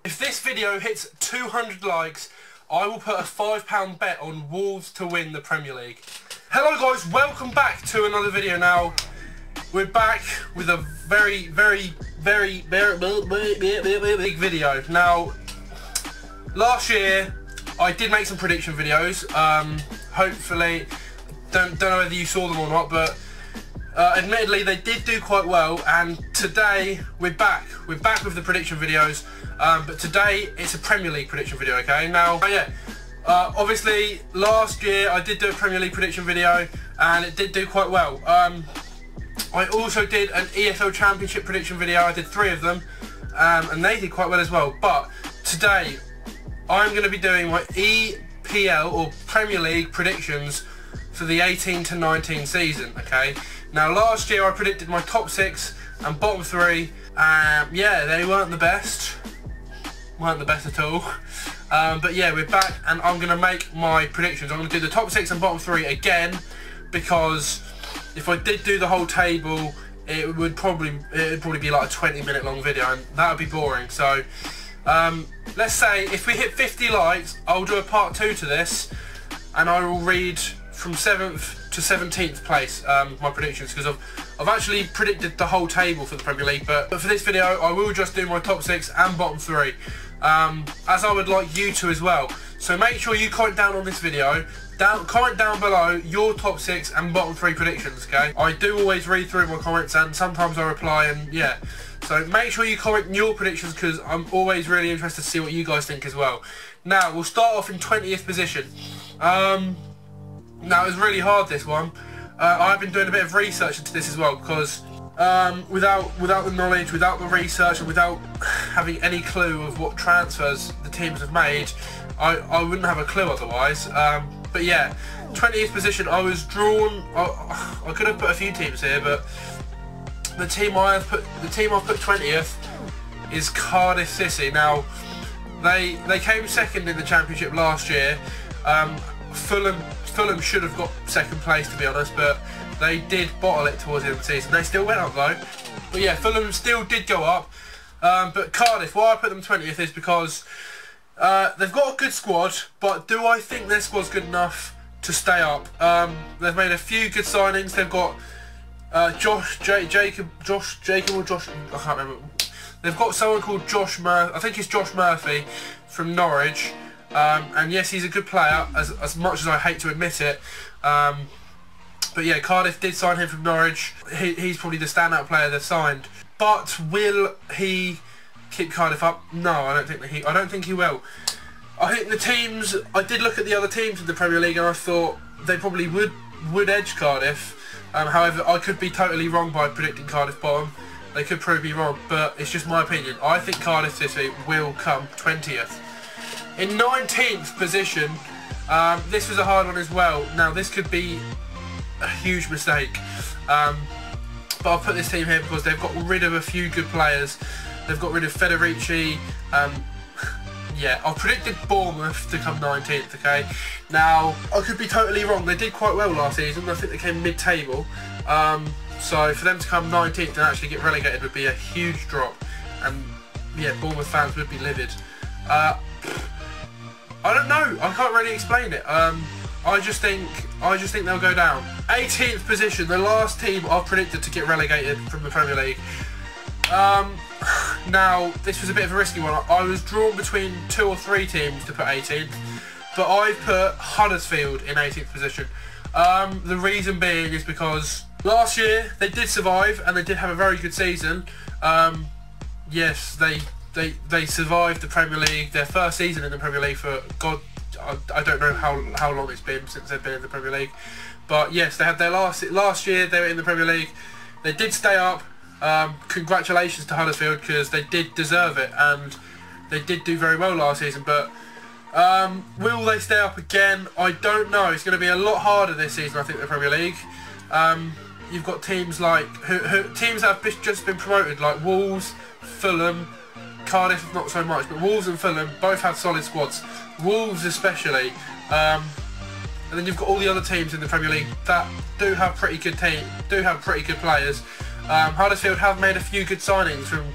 If this video hits 200 likes, I will put a £5 bet on Wolves to win the Premier League. Hello guys, welcome back to another video now. We're back with a very big video. Now, last year I did make some prediction videos. Hopefully, don't know whether you saw them or not, but admittedly they did do quite well. And today we're back. We're back with the prediction videos. But today it's a Premier League prediction video. Okay. Now, obviously last year I did do a Premier League prediction video and it did do quite well. I also did an EFL Championship prediction video. I did 3 of them, and they did quite well as well. But today, I'm going to be doing my EPL or Premier League predictions for the 18 to 19 season. Okay. Now, last year I predicted my top 6 and bottom 3. Yeah, they weren't the best. Weren't the best at all. But yeah, we're back, and I'm going to make my predictions. I'm going to do the top 6 and bottom 3 again, because if I did do the whole table, it would probably be like a 20-minute long video, and that would be boring. So let's say if we hit 50 likes, I'll do a part 2 to this, and I will read from 7th to 17th place my predictions, because I've actually predicted the whole table for the Premier League, but for this video I will just do my top 6 and bottom 3, as I would like you to as well. So make sure you comment down on this video. Comment down below your top 6 and bottom 3 predictions, okay? I do always read through my comments, and sometimes I reply, and yeah. So make sure you comment your predictions, because I'm always really interested to see what you guys think as well. Now, we'll start off in 20th position. Now, it was really hard, this one. I've been doing a bit of research into this as well, because without the knowledge, without the research, and without having any clue of what transfers the teams have made, I wouldn't have a clue otherwise. But yeah, 20th position, I was drawn. I could have put a few teams here, but the team I've put 20th is Cardiff City. Now, they came second in the Championship last year. Fulham should have got second place, to be honest, but they did bottle it towards the end of the season. They still went up though. But yeah, Fulham still did go up. But Cardiff, why I put them 20th is because they've got a good squad, but do I think their squad's good enough to stay up? They've made a few good signings. They've got Jacob, I can't remember. They've got someone called Josh Murphy. I think it's Josh Murphy from Norwich. And yes, he's a good player, as much as I hate to admit it. But yeah, Cardiff did sign him from Norwich. He's probably the standout player they've signed. But will he keep Cardiff up? No, I don't think he will. I think the teams, I did look at the other teams in the Premier League, and I thought they probably would edge Cardiff. However, I could be totally wrong by predicting Cardiff bottom. They could prove me wrong, but it's just my opinion. I think Cardiff City will come 20th. In 19th position, this was a hard one as well. Now, this could be a huge mistake, but I'll put this team here because they've got rid of a few good players. They've got rid of Federici. Yeah, I predicted Bournemouth to come 19th, okay? Now, I could be totally wrong. They did quite well last season. I think they came mid-table. So for them to come 19th and actually get relegated would be a huge drop. And yeah, Bournemouth fans would be livid. I don't know. I can't really explain it. I just think they'll go down. 18th position, the last team I've predicted to get relegated from the Premier League. Now, this was a bit of a risky one. I was drawn between 2 or 3 teams to put 18th, but I put Huddersfield in 18th position. The reason being is because last year they did survive and they did have a very good season. Yes, they survived the Premier League, their first season in the Premier League for, God, I don't know how long it's been since they've been in the Premier League. But yes, they had their last year they were in the Premier League. They did stay up. Congratulations to Huddersfield, because they did deserve it, and they did do very well last season. But will they stay up again? I don't know. It's going to be a lot harder this season, I think, the Premier League. You've got teams like teams that have just been promoted, like Wolves, Fulham, Cardiff not so much, but Wolves and Fulham both have solid squads. Wolves especially, and then you've got all the other teams in the Premier League that do have pretty good players. Huddersfield have made a few good signings, from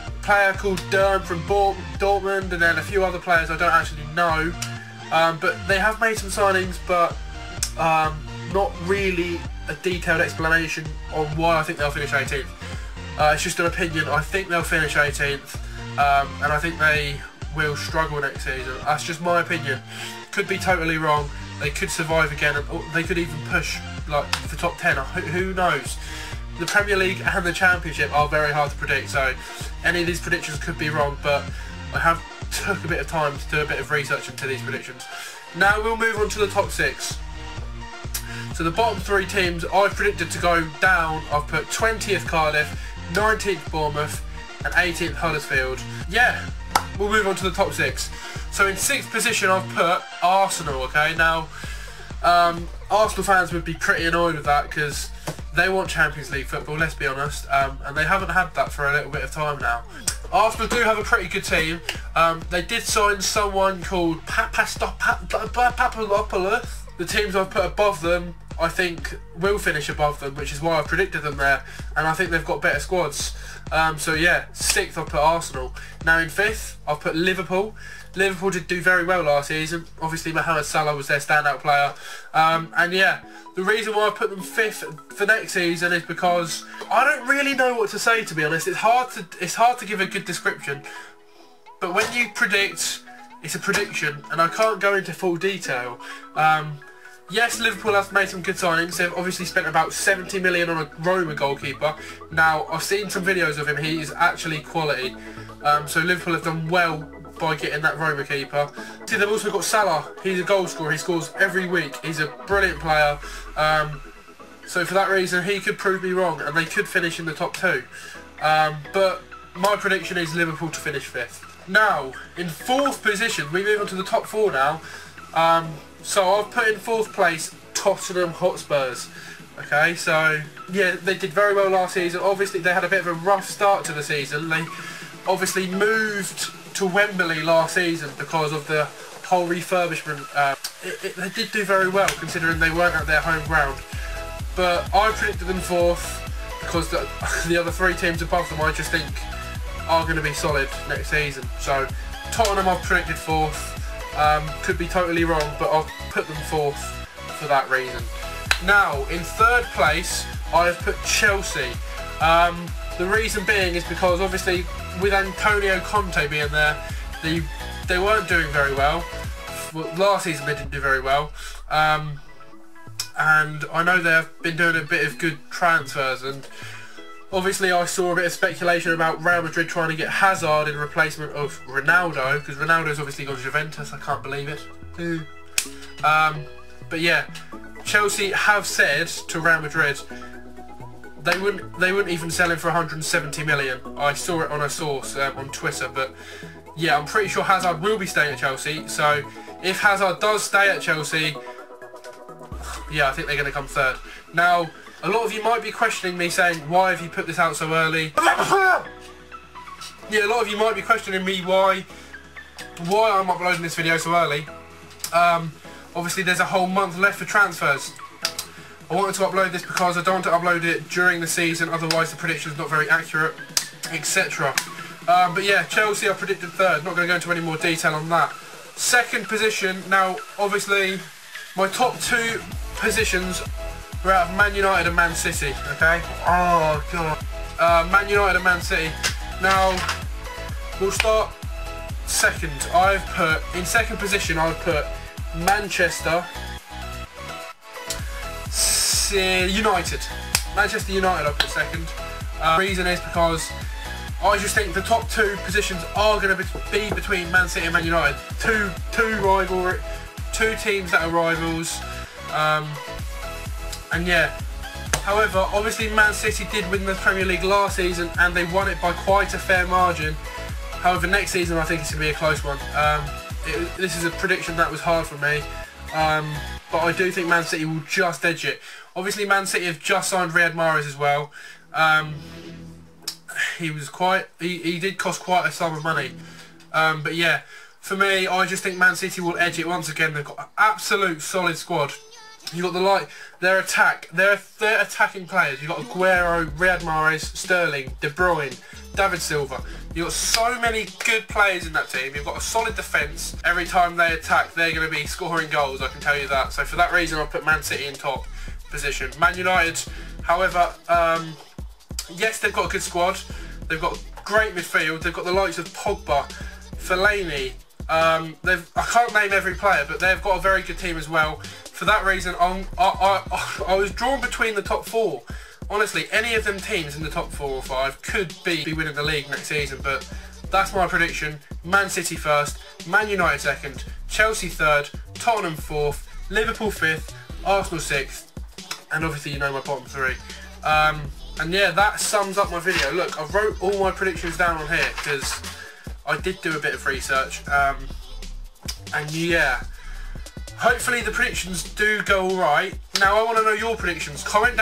a player called Durham from Dortmund, and then a few other players I don't actually know. But they have made some signings, but not really a detailed explanation on why I think they'll finish 18th. It's just an opinion. I think they'll finish 18th, and I think they will struggle next season. That's just my opinion. Could be totally wrong. They could survive again, and they could even push like the top 10. Who knows? The Premier League and the Championship are very hard to predict, so any of these predictions could be wrong, but I have took a bit of time to do a bit of research into these predictions. Now we'll move on to the top 6. So the bottom 3 teams I've predicted to go down, I've put 20th Cardiff, 19th Bournemouth and 18th Huddersfield. Yeah, we'll move on to the top 6. So in 6th position I've put Arsenal, okay? Now, Arsenal fans would be pretty annoyed with that because they want Champions League football, let's be honest, and they haven't had that for a little bit of time now. Arsenal do have a pretty good team. They did sign someone called Papadopoulos. The teams I've put above them, I think, will finish above them, which is why I predicted them there, and I think they've got better squads. So yeah, 6th I've put Arsenal. Now in 5th I've put Liverpool. Liverpool did do very well last season. Obviously Mohamed Salah was their standout player, and yeah, the reason why I put them 5th for next season is because I don't really know what to say, to be honest. It's hard to give a good description, but when you predict, it's a prediction, and I can't go into full detail. Yes, Liverpool have made some good signings. They've obviously spent about 70 million on a Roma goalkeeper. Now, I've seen some videos of him. He is actually quality. So Liverpool have done well by getting that Roma keeper. See, they've also got Salah. He's a goal scorer. He scores every week. He's a brilliant player. So for that reason, he could prove me wrong, and they could finish in the top 2. But my prediction is Liverpool to finish 5th. Now, in 4th position, we move on to the top 4 now. So I've put in 4th place Tottenham Hotspurs. Okay, so yeah, they did very well last season. Obviously they had a bit of a rough start to the season. They obviously moved to Wembley last season because of the whole refurbishment. They did do very well considering they weren't at their home ground. But I predicted them 4th because the other 3 teams above them I just think are going to be solid next season. So Tottenham I've predicted 4th. Could be totally wrong, but I'll put them 4th for that reason. Now, in 3rd place, I've put Chelsea. The reason being is because obviously with Antonio Conte being there, they weren't doing very well. Last season they didn't do very well. And I know they've been doing a bit of good transfers, and obviously I saw a bit of speculation about Real Madrid trying to get Hazard in replacement of Ronaldo, because Ronaldo's obviously gone to Juventus. I can't believe it. But yeah, Chelsea have said to Real Madrid they wouldn't even sell him for 170 million. I saw it on a source on Twitter, but yeah, I'm pretty sure Hazard will be staying at Chelsea. So if Hazard does stay at Chelsea, yeah, I think they're going to come 3rd. Now, a lot of you might be questioning me, saying, why have you put this out so early? Yeah, a lot of you might be questioning me why I'm uploading this video so early. Obviously there's a whole month left for transfers. I wanted to upload this because I don't want to upload it during the season, otherwise the prediction's not very accurate, etc. But yeah, Chelsea I predicted 3rd, not going to go into any more detail on that. 2nd position, now obviously my top 2 positions were out of Man United and Man City, okay? Oh god. Man United and Man City. Now, we'll start 2nd. In 2nd position I've put Manchester United. Manchester United I've put 2nd. Reason is because I just think the top 2 positions are going to be between Man City and Man United. Two teams that are rivals. And yeah, however, obviously Man City did win the Premier League last season and they won it by quite a fair margin. However, next season I think it's going to be a close one. This is a prediction that was hard for me, but I do think Man City will just edge it. Obviously Man City have just signed Riyad Mahrez as well. He did cost quite a sum of money. But yeah, for me, I just think Man City will edge it once again. They've got an absolute solid squad. You got their attacking players. You got Aguero, Riyad Mahrez, Sterling, De Bruyne, David Silva. You got so many good players in that team. You've got a solid defence. Every time they attack, they're going to be scoring goals. I can tell you that. So for that reason, I'll put Man City in top position. Man United, however, yes, they've got a good squad. They've got great midfield. They've got the likes of Pogba, Fellaini. I can't name every player, but they've got a very good team as well. For that reason, I was drawn between the top 4. Honestly, any of them teams in the top 4 or 5 could be winning the league next season, but that's my prediction. Man City first, Man United second, Chelsea third, Tottenham fourth, Liverpool fifth, Arsenal sixth, and obviously you know my bottom 3. And yeah, that sums up my video. Look, I wrote all my predictions down on here because I did do a bit of research. And yeah, hopefully the predictions do go alright. Now I want to know your predictions. Comment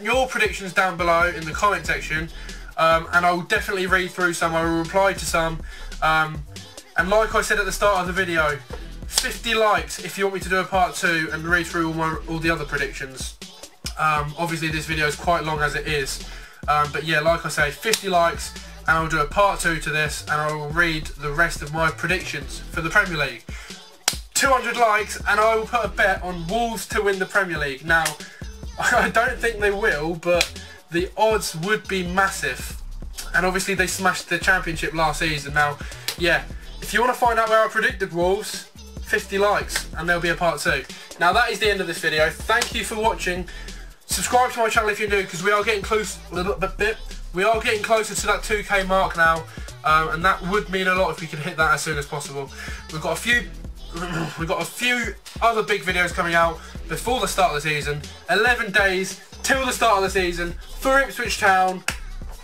your predictions down below in the comment section, and I will definitely read through some. I will reply to some, and like I said at the start of the video, 50 likes if you want me to do a part 2 and read through all the other predictions. Obviously this video is quite long as it is, but yeah, like I say, 50 likes and I'll do a part 2 to this, and I will read the rest of my predictions for the Premier League. 200 likes and I will put a bet on Wolves to win the Premier League. Now, I don't think they will, but the odds would be massive. And obviously they smashed the Championship last season. Now, yeah, if you want to find out where I predicted Wolves, 50 likes and there'll be a part 2. Now that is the end of this video. Thank you for watching. Subscribe to my channel if you're new, because we are getting close. We are getting closer to that 2K mark now, and that would mean a lot if we could hit that as soon as possible. We've got a few other big videos coming out before the start of the season. 11 days till the start of the season for Ipswich Town.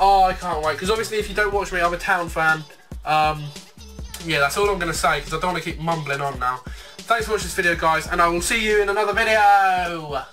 Oh, I can't wait, because obviously if you don't watch me, I'm a Town fan. Yeah, that's all I'm going to say, because I don't want to keep mumbling on now. Thanks for watching this video, guys, and I will see you in another video.